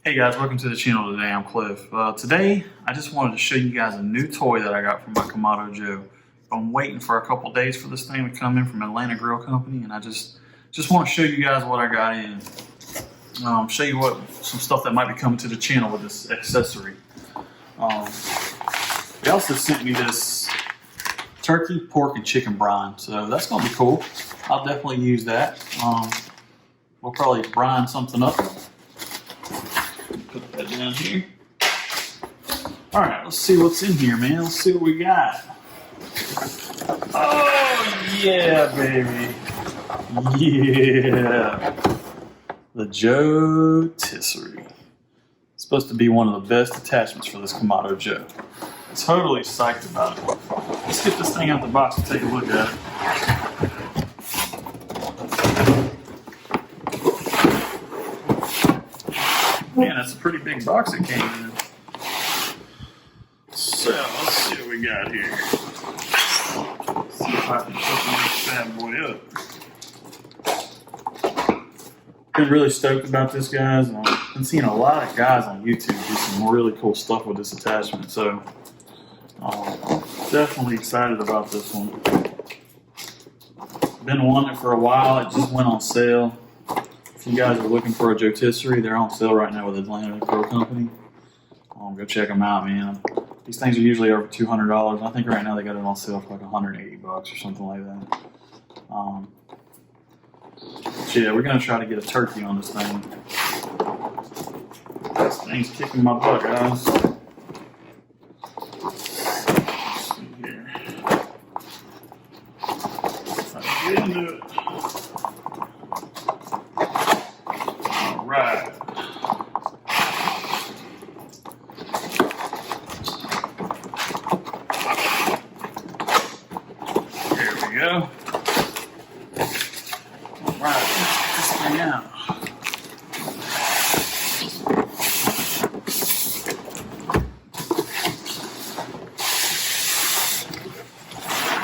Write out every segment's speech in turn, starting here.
Hey guys, welcome to the channel today. I'm Cliff. Today, I just wanted to show you guys a new toy that I got from my Kamado Joe. I'm waiting for a couple days for this thing to come in from Atlanta Grill Company, and I just want to show you guys what I got in. Show you some stuff that might be coming to the channel with this accessory. They also sent me this turkey, pork, and chicken brine, so that's going to be cool. I'll definitely use that. We'll probably brine something up. Put that down here. All right, let's see what's in here, man. Let's see what we got. Oh, yeah, baby. Yeah. The Joetisserie. It's supposed to be one of the best attachments for this Kamado Joe. I'm totally psyched about it. Let's get this thing out the box and take a look at it. Man, that's a pretty big box it came in. So, let's see what we got here. Let's see if I can open this bad boy up. Been really stoked about this, guys. I've been seeing a lot of guys on YouTube do some really cool stuff with this attachment, so definitely excited about this one. Been wanting it for a while. It just went on sale. If you guys are looking for a Joetisserie, they're on sale right now with Atlanta Grill Company. Go check them out, man. These things are usually over $200. I think right now they got it on sale for like $180 or something like that. But yeah, we're gonna try to get a turkey on this thing. This thing's kicking my butt, guys. Let's see here. If I can get into it. Right. There we go. All right, let's get this thing out.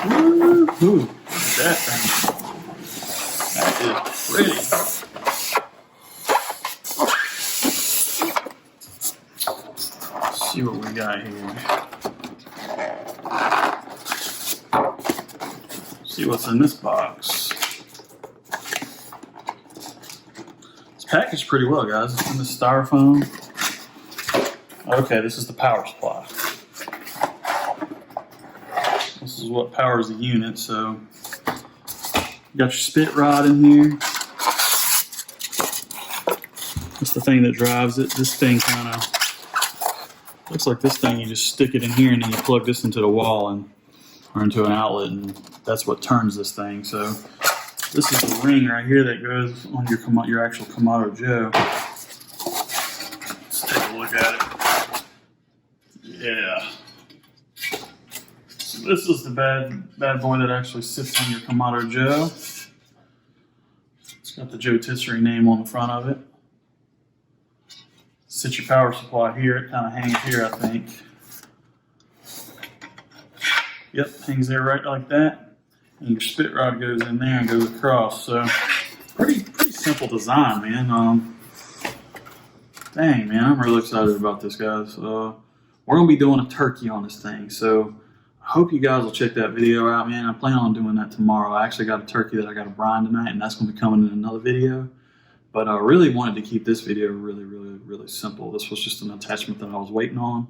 Woo-hoo. Look at that thing. That is pretty. See what we got here. See what's in this box. It's packaged pretty well, guys. It's in the styrofoam. Okay, this is the power supply. This is what powers the unit. So you got your spit rod in here. That's the thing that drives it. This thing kind of looks like this thing, you just stick it in here and then you plug this into the wall or into an outlet, and that's what turns this thing. So this is the ring right here that goes on your actual Kamado Joe. Let's take a look at it. Yeah. So this is the bad boy that actually sits on your Kamado Joe. It's got the Joetisserie name on the front of it. Sit your power supply here. It kind of hangs here, I think. Yep, hangs there right like that. And your spit rod goes in there and goes across. So pretty simple design, man. Dang, man, I'm really excited about this, guys. We're gonna be doing a turkey on this thing, so I hope you guys will check that video out, man. I plan on doing that tomorrow. I actually got a turkey that I got to brine tonight, and that's gonna be coming in another video. But I really wanted to keep this video really simple. This was just an attachment that I was waiting on.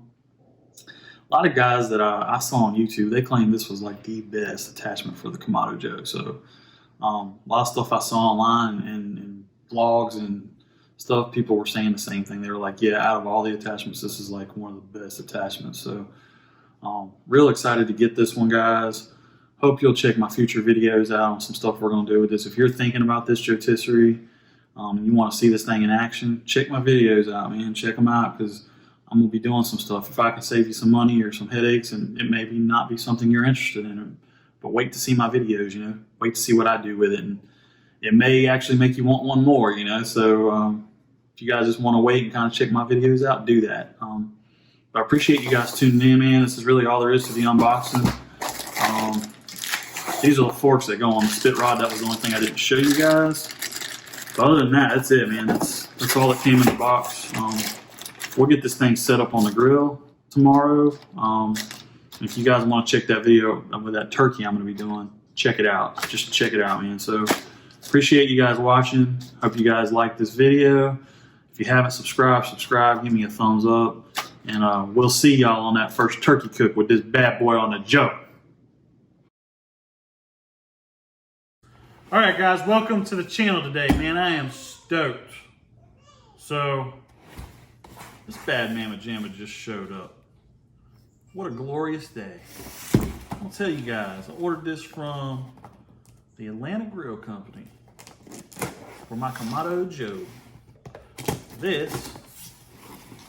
A lot of guys that I saw on YouTube, they claimed this was like the best attachment for the Kamado Joe. So a lot of stuff I saw online and blogs and stuff, people were saying the same thing. They were like, yeah, out of all the attachments, this is like one of the best attachments. So real excited to get this one, guys. Hope you'll check my future videos out on some stuff we're going to do with this. If you're thinking about this Joetisserie, you want to see this thing in action, check my videos out, man. Check them out, because I'm going to be doing some stuff. If I can save you some money or some headaches, and it may not be something you're interested in, but wait to see my videos, you know. Wait to see what I do with it, and it may actually make you want one more, you know. So if you guys just want to wait and kind of check my videos out, do that. But I appreciate you guys tuning in, man. This is really all there is to the unboxing. These are the forks that go on the spit rod. That was the only thing I didn't show you guys. So other than that, that's it, man. That's all that came in the box. We'll get this thing set up on the grill tomorrow. If you guys want to check that video with that turkey I'm going to be doing, check it out. Just check it out, man. So appreciate you guys watching. Hope you guys like this video. If you haven't subscribed, subscribe. Give me a thumbs up. And we'll see y'all on that first turkey cook with this bad boy on the Joe. All right, guys, welcome to the channel today, man. I am stoked. So, this bad mamma jamma just showed up. What a glorious day. I'll tell you guys, I ordered this from the Atlanta Grill Company for my Kamado Joe. This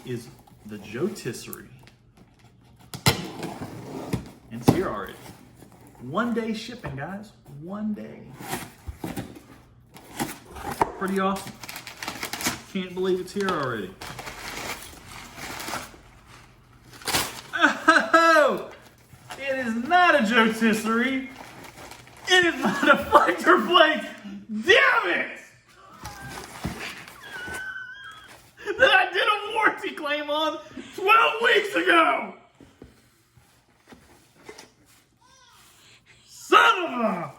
is the Joetisserie. And it's here already. 1 day shipping, guys. 1 day. Pretty awesome. Can't believe it's here already. Oh! It is not a Joetisserie. It is my deflector plate. Damn it! That I did a warranty claim on 12 weeks ago! Son of a...